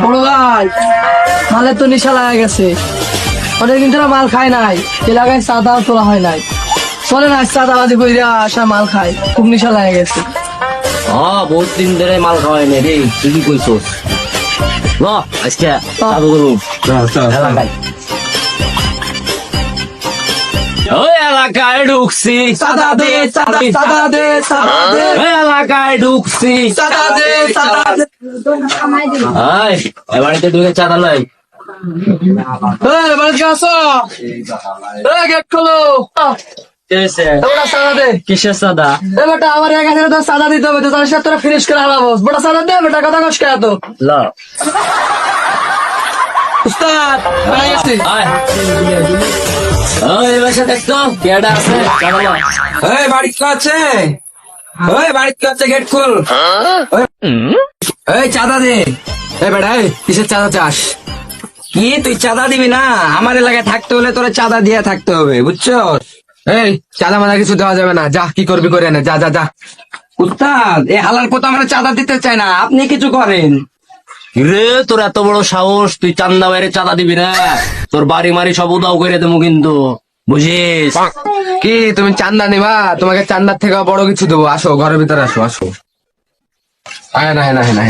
বড় ভাই, মালের তো নেশা লাগা গেছে। অনেকদিন ধরে মাল খায় নাই, এলাকায় চাঁদাও তোলা হয় নাই। চলে না চাঁদাবাজি কইরা আসা মাল খায়, খুব নেশা লাগা গেছে। বহুত দিন ধরে মাল খাওয়াই নে রে, তুই কি কইছস? ল আজকে চালু করবো এলাকায়। ওই এলাকায় ঢুকছি, চাঁদা দে, চাঁদা চাঁদা দে, চাঁদা দে, ওই এলাকায় ঢুকছি। চাঁদা দে, চাঁদা দে। এই, এ বাড়িতে ঢুকে চাঁদা লাই। এই, বাড়িতে আসো। এই, গেট খোলো। এবার চাঁদা দে। কিসের চাঁদা? এ বেটা, আমার 1000 টাকা চাঁদা দিতে হবে, তো তার সাথে তোরা ফিনিশ করে হারাবো। বেটা চাঁদা দে, বেটা কথা কস কে তো? ল উস্তাদ, বাড়ি আসি। আয়। ওই বাসা দেখতো কেডা আছে, চাঁদা ল। এই বাড়ি কে আছে? ওই বাড়ি কে আছে? গেট খুল। এই চাঁদা দে। এই বেটা, এই কিসের চাঁদা চাস? কি তুই চাঁদা দিবি না? আমার এলাকায় থাকতে হলে তোরা চাঁদা দিয়ে থাকতে হবে, বুঝছো? এই চাঁদা মাদা কিছু দেওয়া যাবে না, যা কি করবি করে নে, যা যা যা। উস্তাদ, এই হালার পথ আমরা চাঁদা দিতে চাই না, আপনি কিছু করেন। রে তোর এত বড় সাহস, তুই চান্দা বাইরে চাঁদা দিবি না? তোর বাড়ি মারি সব উদাও করে দেবো কিন্তু, বুঝিস? কি তুমি চান্দা নিবা? তোমাকে চান্দার থেকে বড় কিছু দেবো, আসো ঘরের ভিতরে আসো, আসো। আয় না, না, না, না।